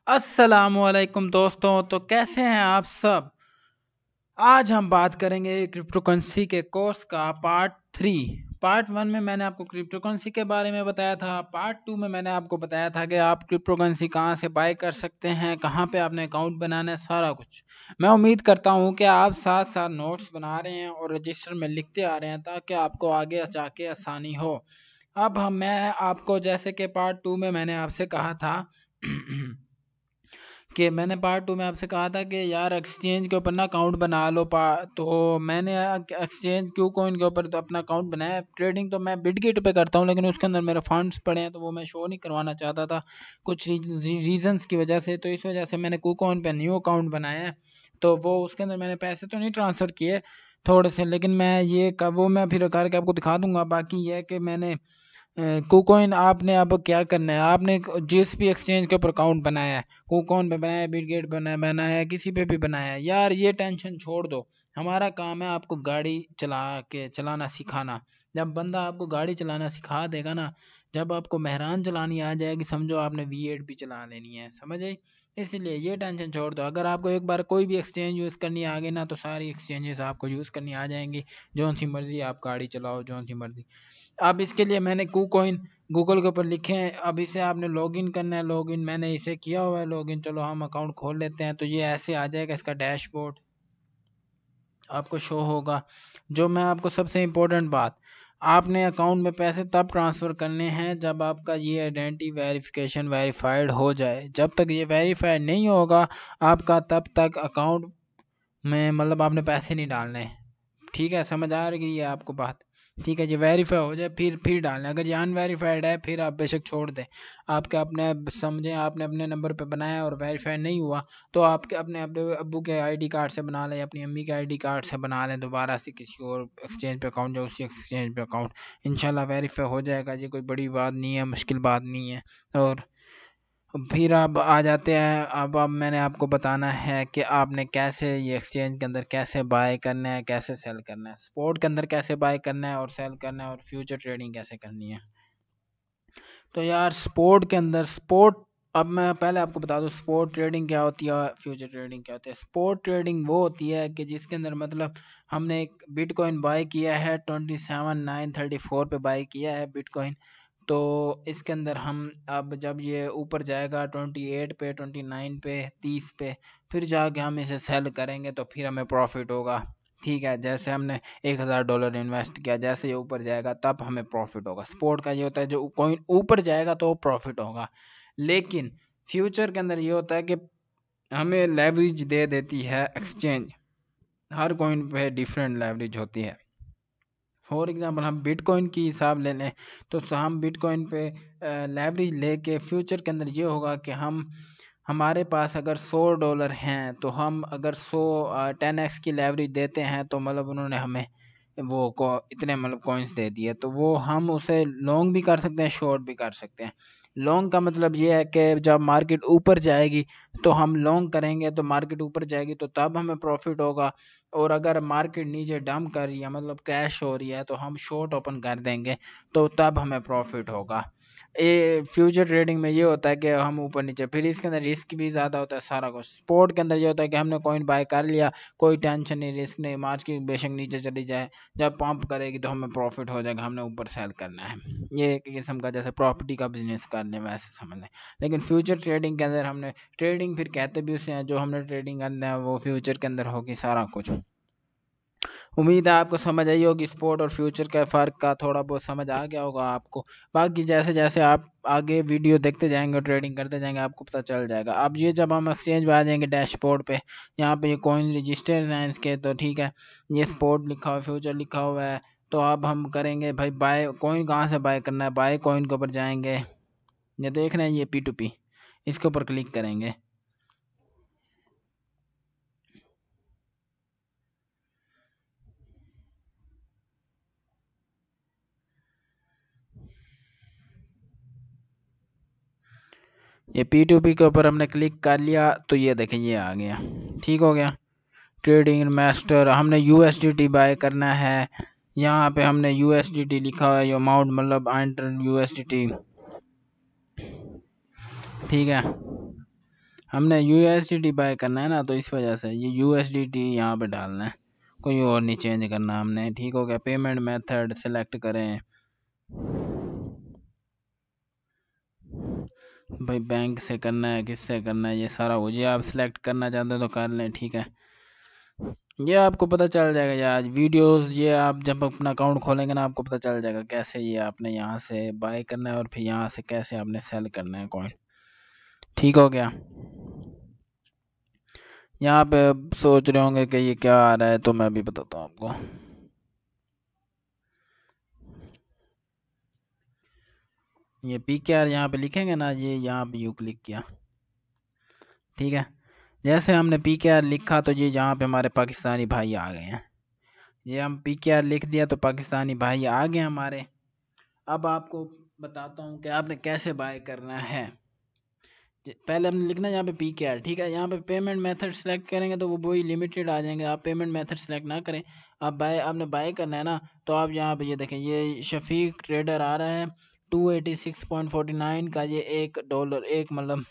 अस्सलामुअलैकुम दोस्तों। तो कैसे हैं आप सब। आज हम बात करेंगे क्रिप्टो करेंसी के कोर्स का पार्ट 3। पार्ट 1 में मैंने आपको क्रिप्टो करेंसी के बारे में बताया था। पार्ट 2 में मैंने आपको बताया था कि आप क्रिप्टो करेंसी कहाँ से बाय कर सकते हैं, कहाँ पे आपने अकाउंट बनाना है, सारा कुछ। मैं उम्मीद करता हूँ कि आप साथ साथ नोट्स बना रहे हैं और रजिस्टर में लिखते आ रहे हैं ताकि आपको आगे जाके आसानी हो। अब मैं आपको जैसे कि पार्ट 2 में मैंने आपसे कहा था कि मैंने पार्ट 2 में आपसे कहा था कि यार एक्सचेंज के ऊपर ना अकाउंट बना लो। तो मैंने एक्सचेंज क्यू कॉइन के ऊपर तो अपना अकाउंट बनाया। ट्रेडिंग तो मैं बिटगेट पे करता हूँ, लेकिन उसके अंदर मेरे फंड्स पड़े हैं तो वो मैं शो नहीं करवाना चाहता था कुछ रीजंस की वजह से। तो इस वजह से मैंने क्यू कॉइन पे न्यू अकाउंट बनाया है। तो वो उसके अंदर मैंने पैसे तो नहीं ट्रांसफ़र किए थोड़े से, लेकिन मैं ये वो मैं फिर करके आपको दिखा दूंगा। बाकी ये है कि मैंने कुकोइन आपने अब क्या करना है, आपने जिस भी एक्सचेंज के ऊपर अकाउंट बनाया है, कुकोइन पे बनाया है, बिटगेट बनाया है, किसी पे भी बनाया है, यार ये टेंशन छोड़ दो। हमारा काम है आपको गाड़ी चलाना सिखाना। जब बंदा आपको गाड़ी चलाना सिखा देगा ना, जब आपको मेहरान चलानी आ जाएगी, समझो आपने V8 भी चला लेनी है, समझ आई। इसलिए ये टेंशन छोड़ दो। अगर आपको एक बार कोई भी एक्सचेंज यूज़ करनी आ गई ना, तो सारी एक्सचेंजेस आपको यूज़ करनी आ जाएंगी। जौन सी मर्जी आप गाड़ी चलाओ, जौन सी मर्जी। अब इसके लिए मैंने कुकॉइन गूगल के ऊपर लिखे हैं। अब इसे आपने लॉगिन करना है। लॉगिन मैंने इसे किया हुआ है लॉगिन। चलो हम अकाउंट खोल लेते हैं। तो ये ऐसे आ जाएगा, इसका डैशबोर्ड आपको शो होगा। जो मैं आपको सबसे इम्पोर्टेंट बात, आपने अकाउंट में पैसे तब ट्रांसफ़र करने हैं जब आपका ये आइडेंटिटी वेरिफिकेशन वेरीफाइड हो जाए। जब तक ये वेरीफाइड नहीं होगा आपका, तब तक अकाउंट में मतलब आपने पैसे नहीं डालने। ठीक है, समझ आ रही है आपको बात। ठीक है, ये वेरीफाई हो जाए फिर डालना। अगर ये अनवेरीफाइड है फिर आप बेशक छोड़ दें। आपके अपने समझें आपने अपने नंबर पे बनाया और वेरीफाई नहीं हुआ, तो आपके अपने अपने अब्बू के आईडी कार्ड से बना लें, अपनी अम्मी के आईडी कार्ड से बना लें दोबारा से किसी और एक्सचेंज पे अकाउंट, जो उसी एक्सचेंज पे अकाउंट इंशाल्लाह वेरीफाई हो जाएगा। ये कोई बड़ी बात नहीं है, मुश्किल बात नहीं है। और फिर आप आ जाते हैं। अब मैंने आपको बताना है कि आपने कैसे ये एक्सचेंज के अंदर कैसे बाय करना है, कैसे सेल करना है, स्पॉट के अंदर कैसे बाय करना है और सेल करना है, और फ्यूचर ट्रेडिंग कैसे करनी है। तो यार स्पॉट के अंदर अब मैं पहले आपको बता दूं स्पॉट ट्रेडिंग क्या होती है और फ्यूचर ट्रेडिंग क्या होती है। स्पॉट ट्रेडिंग वो होती है कि जिसके अंदर मतलब हमने एक बिटकॉइन बाय किया है 27,934 पे बाय किया है बिटकॉइन। तो इसके अंदर हम अब जब ये ऊपर जाएगा 28 पे, 29 पे, 30 पे, फिर जाके हम इसे सेल करेंगे तो फिर हमें प्रॉफिट होगा। ठीक है, जैसे हमने $1,000 इन्वेस्ट किया, जैसे ये ऊपर जाएगा तब हमें प्रॉफिट होगा। स्पोर्ट का ये होता है जो कॉइन ऊपर जाएगा तो प्रॉफिट होगा। लेकिन फ्यूचर के अंदर ये होता है कि हमें लेवरेज दे देती है एक्सचेंज। हर कॉइन पे डिफरेंट लेवरेज होती है। फॉर एग्जांपल हम बिटकॉइन की हिसाब ले लें, तो हम बिटकॉइन पे लेवरेज लेके फ्यूचर के अंदर ये होगा कि हमारे पास अगर $100 हैं, तो हम अगर 10x की लेवरेज देते हैं, तो मतलब उन्होंने हमें वो को इतने मतलब कॉइन्स दे दिए, तो वो हम उसे लॉन्ग भी कर सकते हैं, शॉर्ट भी कर सकते हैं। लॉन्ग का मतलब ये है कि जब मार्केट ऊपर जाएगी तो हम लॉन्ग करेंगे, तो मार्केट ऊपर जाएगी तो तब हमें प्रॉफिट होगा। और अगर मार्केट नीचे डंप कर रही है मतलब क्रैश हो रही है, तो हम शॉर्ट ओपन कर देंगे, तो तब हमें प्रॉफिट होगा। ये फ्यूचर ट्रेडिंग में ये होता है कि हम ऊपर नीचे, फिर इसके अंदर रिस्क भी ज़्यादा होता है सारा कुछ। स्पोर्ट के अंदर ये होता है कि हमने कॉइन बाय कर लिया, कोई टेंशन नहीं, रिस्क नहीं, मार्केट बेशक नीचे चली जाए, जब पंप करेगी तो हमें प्रॉफिट हो जाएगा, हमने ऊपर सेल करना है। ये एक किस्म का जैसे प्रॉपर्टी का बिजनेस करने में ऐसे समझ लें। लेकिन फ्यूचर ट्रेडिंग के अंदर हमने ट्रेडिंग फिर कहते भी उसे हैं, जो हमने ट्रेडिंग करना है वो फ्यूचर के अंदर होगी सारा कुछ। उम्मीद है आपको समझ आई होगी स्पोर्ट और फ्यूचर के फ़र्क का, थोड़ा बहुत समझ आ गया होगा आपको। बाकी जैसे जैसे आप आगे वीडियो देखते जाएंगे, ट्रेडिंग करते जाएंगे, आपको पता चल जाएगा। अब ये जब हम एक्सचेंज पे आ जाएंगे डैशबोर्ड पे, यहाँ पे ये कॉइन रजिस्टर्स हैं इसके, तो ठीक है, ये स्पोर्ट लिखा हुआ है, फ्यूचर लिखा हुआ है। तो अब हम करेंगे भाई बाय कॉइन, कहाँ से बाय करना है, बाय कॉइन के ऊपर जाएंगे। ये देख रहे हैं ये P2P, इसके ऊपर क्लिक करेंगे। ये P2P के ऊपर हमने क्लिक कर लिया, तो ये देखें ये आ गया, ठीक हो गया। ट्रेडिंग मास्टर, हमने USDT बाय करना है। यहाँ पे हमने USDT लिखा हुआ है, अमाउंट मतलब एंटर USDT, ठीक है। हमने यूएसडीटी बाय करना है ना, तो इस वजह से ये यूएसडीटी यहाँ पे डालना है, कोई और नहीं चेंज करना हमने। ठीक हो गया। पेमेंट मेथड सेलेक्ट करें भाई, बैंक से करना है किससे करना है ये सारा हो, ये आप सिलेक्ट करना चाहते हो तो कर लें। ठीक है, ये आपको पता चल जाएगा यार वीडियोस, ये आप जब अपना अकाउंट खोलेंगे ना आपको पता चल जाएगा कैसे ये आपने यहाँ से बाय करना है और फिर यहाँ से कैसे आपने सेल करना है कॉइन। ठीक हो गया। यहाँ पे अब सोच रहे होंगे कि ये क्या आ रहा है, तो मैं भी बताता हूँ आपको। ये PKR यहाँ पे लिखेंगे ना, ये यहाँ पे यू क्लिक किया। ठीक है, जैसे हमने PKR लिखा तो ये यहाँ पे हमारे पाकिस्तानी भाई आ गए हैं। ये हम PKR लिख दिया तो पाकिस्तानी भाई आ गए हमारे। अब आपको बताता हूँ कि आपने कैसे बाय करना है। पहले हमने लिखना है यहाँ पे PKR। ठीक है, यहाँ पे पेमेंट मेथड सेलेक्ट करेंगे तो वो वही लिमिटेड आ जाएंगे। आप पेमेंट मेथड सेलेक्ट ना करें, आप बाय, आपने बाय करना है ना, तो आप यहाँ पे ये देखें, ये शफीक ट्रेडर आ रहा है 286.49 का, ये $1 एक मतलब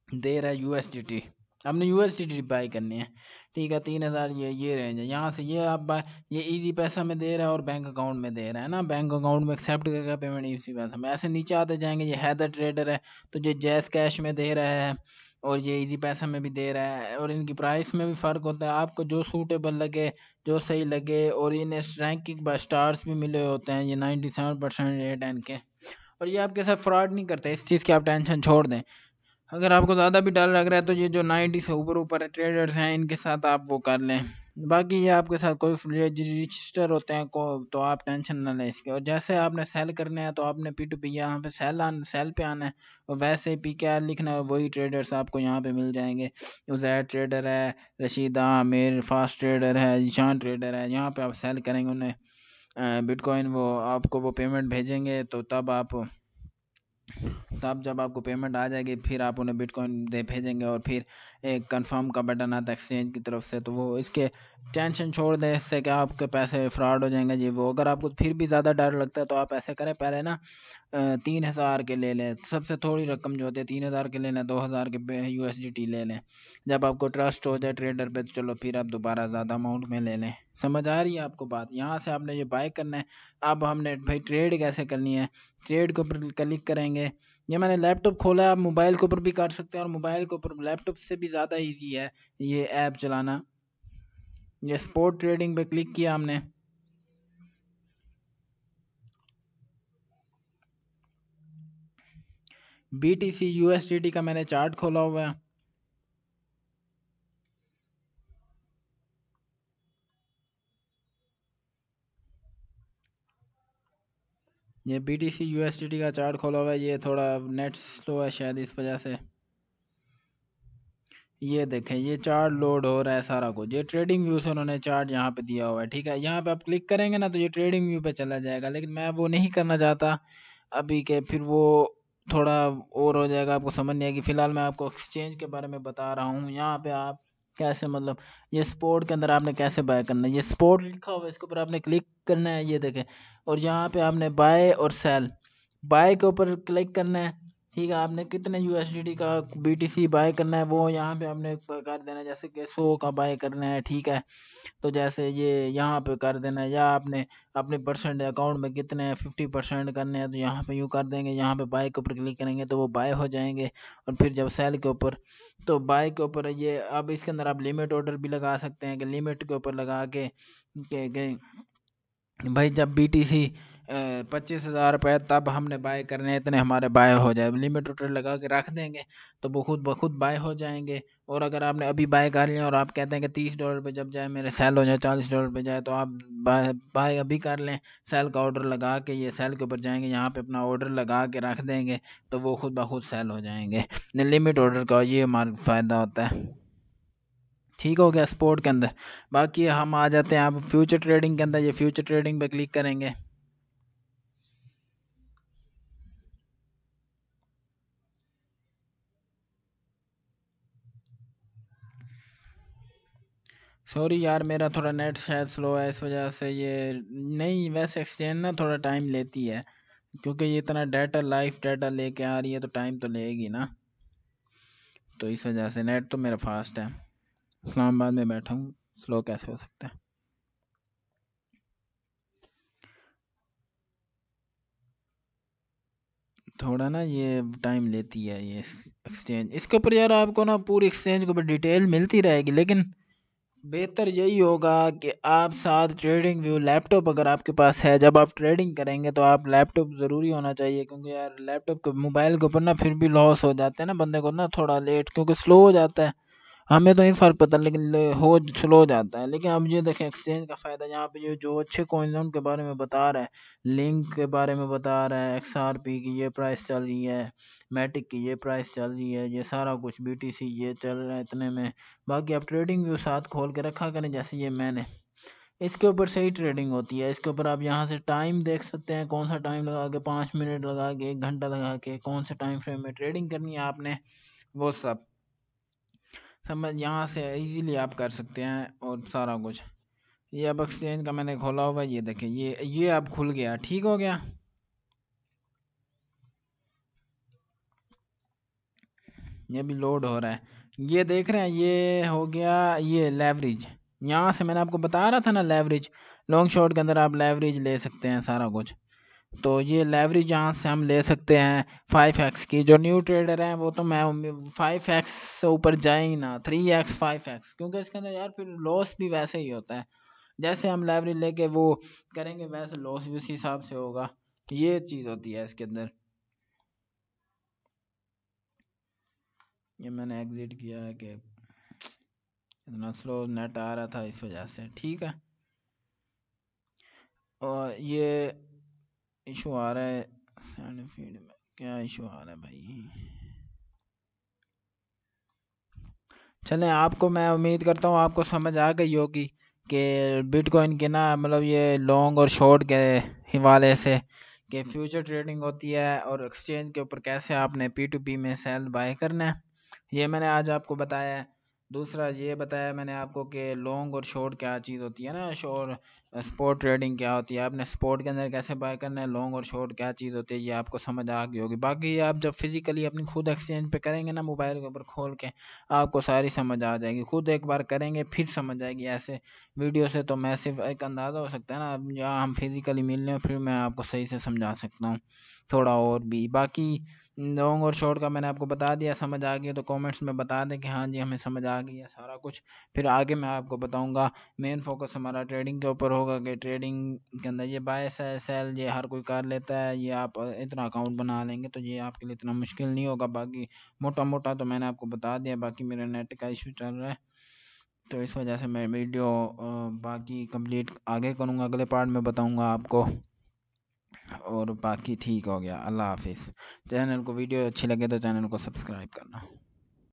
दे रहा है यूएसडीटी। आपने यूएसडीटी बाय करनी है। ठीक है, 3000 ये रेंज है। यहाँ से ये आप बाय, ये इजी पैसा में दे रहा है और बैंक अकाउंट में दे रहा है ना, बैंक अकाउंट में एक्सेप्ट करेगा पेमेंट इजी पैसा में। ऐसे नीचे आते जाएंगे, ये हैदर ट्रेडर है तो ये जैस कैश में दे रहा है और ये इजी पैसा में भी दे रहा है, और इनकी प्राइस में भी फ़र्क होता है। आपको जो सूटेबल लगे, जो सही लगे, और इन रैंकिंग बाय स्टार्स भी मिले होते हैं। ये 97% रेट है इनके, और ये आपके साथ फ्रॉड नहीं करते, इस चीज़ की आप टेंशन छोड़ दें। अगर आपको ज़्यादा भी डर लग रहा है तो ये जो 90 से ऊपर ऊपर ट्रेडर्स हैं इनके साथ आप वो कर लें। बाकी ये आपके साथ कोई रजिस्टर होते हैं को, तो आप टेंशन ना लें इसके। और जैसे आपने सेल करने हैं तो आपने P2P यहाँ पे सेल पे आना है, और वैसे ही PKR लिखना है, वही ट्रेडर्स आपको यहाँ पे मिल जाएंगे। उजैर ट्रेडर है, रशीदा आमिर, फास्ट ट्रेडर है, ईशान ट्रेडर है। यहाँ पे आप सेल करेंगे उन्हें बिटकॉइन, वो आपको वो पेमेंट भेजेंगे, तो तब जब आपको पेमेंट आ जाएगी फिर आप उन्हें बिटकॉइन दे भेजेंगे, और फिर एक कंफर्म का बटन आता है एक्सचेंज की तरफ से, तो वो इसके टेंशन छोड़ दें, इससे क्या आपके पैसे फ्रॉड हो जाएंगे जी वो। अगर आपको फिर भी ज़्यादा डर लगता है तो आप ऐसे करें, पहले ना 3000 के ले लें, सबसे थोड़ी रकम जो होती है 3000 के ले लें, 2000 के यूएसडीटी ले लें। जब आपको ट्रस्ट हो जाए ट्रेडर पे तो चलो फिर आप दोबारा ज़्यादा अमाउंट में ले लें। समझ आ रही है आपको बात? यहाँ से आपने ये बाय करना है। अब हमने भाई ट्रेड कैसे करनी है, ट्रेड के ऊपर क्लिक करेंगे। ये मैंने लैपटॉप खोला है, आप मोबाइल के ऊपर भी कर सकते हैं, और मोबाइल के ऊपर लैपटॉप से भी ज़्यादा इजी है ये ऐप चलाना। ये स्पोर्ट ट्रेडिंग पे क्लिक किया हमने। BTC USDT का मैंने चार्ट खोला हुआ है। ये BTC USDT का चार्ट खोला हुआ है। ये थोड़ा नेट स्लो है शायद इस वजह से। ये देखें, ये चार्ट लोड हो रहा है सारा कुछ। ये ट्रेडिंग व्यू से उन्होंने चार्ट यहाँ पे दिया हुआ है। ठीक है, यहाँ पे आप क्लिक करेंगे ना तो ये ट्रेडिंग व्यू पे चला जाएगा, लेकिन मैं वो नहीं करना चाहता अभी के, फिर वो थोड़ा और हो जाएगा, आपको समझ नहीं आएगी। फिलहाल मैं आपको एक्सचेंज के बारे में बता रहा हूँ। यहाँ पे आप कैसे मतलब, ये स्पोर्ट के अंदर आपने कैसे बाय करना है, ये स्पोर्ट लिखा हुआ है इसके ऊपर आपने क्लिक करना है, ये देखें। और यहाँ पे आपने बाय और सेल, बाय के ऊपर क्लिक करना है। ठीक है, आपने कितने यूएसडीटी का BTC बाय करना है वो यहाँ पे आपने कर देना है, जैसे कि 100 का बाय करना है। ठीक है, तो जैसे ये यहाँ पे कर देना है, या आपने अपने परसेंट अकाउंट में कितने हैं 50% करने हैं तो यहाँ पे यूँ कर देंगे। यहाँ पे बाय के ऊपर क्लिक करेंगे तो वो बाय हो जाएंगे, और फिर जब सेल के ऊपर, तो बाय के ऊपर ये, अब इसके अंदर आप लिमिट ऑर्डर भी लगा सकते हैं कि लिमिट के ऊपर लगा के भाई जब BTC 25,000 रुपये तब हमने बाय करने हैं, इतने हमारे बाय हो जाए, लिमिट ऑर्डर लगा के रख देंगे तो वो खुद ब खुद बाय हो जाएंगे। और अगर आपने अभी बाय कर लिया और आप कहते हैं कि $30 पे जब जाए मेरे सेल हो जाए, $40 पे जाए, तो आप बाय बाय अभी कर लें। सेल का ऑर्डर लगा के ये सेल के ऊपर जाएंगे, यहाँ पे अपना ऑर्डर लगा के रख देंगे तो वो खुद ब खुद सेल हो जाएंगे। लिमिट ऑर्डर का ये हमारा फ़ायदा होता है। ठीक हो गया स्पोर्ट के अंदर। बाकी हम आ जाते हैं आप फ्यूचर ट्रेडिंग के अंदर। ये फ्यूचर ट्रेडिंग पे क्लिक करेंगे। सॉरी यार, मेरा थोड़ा नेट शायद स्लो है इस वजह से ये नहीं, वैसे एक्सचेंज ना थोड़ा टाइम लेती है, क्योंकि ये इतना डाटा लाइव डाटा लेके आ रही है तो टाइम तो लेगी ना। तो इस वजह से नेट तो मेरा फास्ट है, इस्लामाबाद में बैठा हूँ, स्लो कैसे हो सकता है। थोड़ा ना ये टाइम लेती है ये एक्सचेंज, इसके ऊपर यार आपको ना पूरी एक्सचेंज के ऊपर डिटेल मिलती रहेगी, लेकिन बेहतर यही होगा कि आप साथ ट्रेडिंग व्यू लैपटॉप अगर आपके पास है, जब आप ट्रेडिंग करेंगे तो आप लैपटॉप ज़रूरी होना चाहिए, क्योंकि यार लैपटॉप के मोबाइल के ऊपर ना फिर भी लॉस हो जाते हैं ना बंदे को ना थोड़ा लेट, क्योंकि स्लो हो जाता है। हमें तो नहीं फ़र्क पड़ता, लेकिन हो स्लो जाता है। लेकिन अब ये देखें एक्सचेंज का फ़ायदा, यहाँ पे ये जो अच्छे कॉइन उनके बारे में बता रहा है, लिंक के बारे में बता रहा है, XRP की ये प्राइस चल रही है, मैटिक की ये प्राइस चल रही है, ये सारा कुछ BTC ये चल रहा है इतने में। बाकी आप ट्रेडिंग व्यू साथ खोल के रखा करें, जैसे ये मैंने इसके ऊपर सही ट्रेडिंग होती है। इसके ऊपर आप यहाँ से टाइम देख सकते हैं, कौन सा टाइम लगा के, 5 मिनट लगा के, 1 घंटा लगा के, कौन से टाइम फ्रेम में ट्रेडिंग करनी है आपने, वो सब समझ यहाँ से इजीली आप कर सकते हैं और सारा कुछ। ये अब एक्सचेंज का मैंने खोला हुआ है, ये देखें, ये अब खुल गया, ठीक हो गया। ये भी लोड हो रहा है, ये देख रहे हैं, ये हो गया ये लेवरेज। यहाँ से मैंने आपको बता रहा था ना लेवरेज, लॉन्ग शॉर्ट के अंदर आप लेवरेज ले सकते हैं सारा कुछ। तो ये लेवरेज यहाँ से हम ले सकते हैं 5x की। जो न्यू ट्रेडर हैं वो तो मैं 5x से ऊपर जाए ही ना, 3x 5x, क्योंकि इसके अंदर यार फिर लॉस भी वैसे ही होता है, जैसे हम लेवरेज लेके वो करेंगे वैसे लॉस भी उसी हिसाब से होगा। ये चीज़ होती है इसके अंदर। ये मैंने एग्जिट किया है कि इतना स्लो नेट आ रहा था इस वजह से, ठीक है। और ये इशू आ रहा है साइड फीड में, क्या इशू आ रहा है भाई। चलें, आपको मैं उम्मीद करता हूँ आपको समझ आ गई होगी कि बिटकॉइन के ना मतलब ये लॉन्ग और शॉर्ट के हवाले से कि फ्यूचर ट्रेडिंग होती है और एक्सचेंज के ऊपर कैसे आपने P2P में सेल बाय करना है, ये मैंने आज आपको बताया है। दूसरा ये बताया मैंने आपको कि लॉन्ग और शॉर्ट क्या चीज़ होती है ना, शॉर्ट स्पॉट ट्रेडिंग क्या होती है, आपने स्पॉट के अंदर कैसे बाय करना है, लॉन्ग और शॉर्ट क्या चीज़ होती है, ये आपको समझ आ गई होगी। बाकी आप जब फिजिकली अपनी खुद एक्सचेंज पे करेंगे ना मोबाइल के ऊपर खोल के, आपको सारी समझ आ जाएगी, खुद एक बार करेंगे फिर समझ आएगी। ऐसे वीडियो से तो मैं सिर्फ एक अंदाज़ा हो सकता है ना, अब जहाँ हम फिजिकली मिल लें फिर मैं आपको सही से समझा सकता हूँ थोड़ा और भी। बाकी लॉन्ग और शॉर्ट का मैंने आपको बता दिया, समझ आ गई तो कमेंट्स में बता दें कि हाँ जी हमें समझ आ गई है सारा कुछ। फिर आगे मैं आपको बताऊंगा, मेन फोकस हमारा ट्रेडिंग के ऊपर होगा कि ट्रेडिंग के अंदर ये बाय सेल ये हर कोई कर लेता है, ये आप इतना अकाउंट बना लेंगे तो ये आपके लिए इतना मुश्किल नहीं होगा। बाकी मोटा मोटा तो मैंने आपको बता दिया, बाकी मेरा नेट का इशू चल रहा है तो इस वजह से मैं वीडियो बाकी कंप्लीट आगे करूँगा, अगले पार्ट में बताऊँगा आपको। और बाकी ठीक हो गया, अल्लाह हाफिज़। चैनल को वीडियो अच्छी लगे तो चैनल को सब्सक्राइब करना।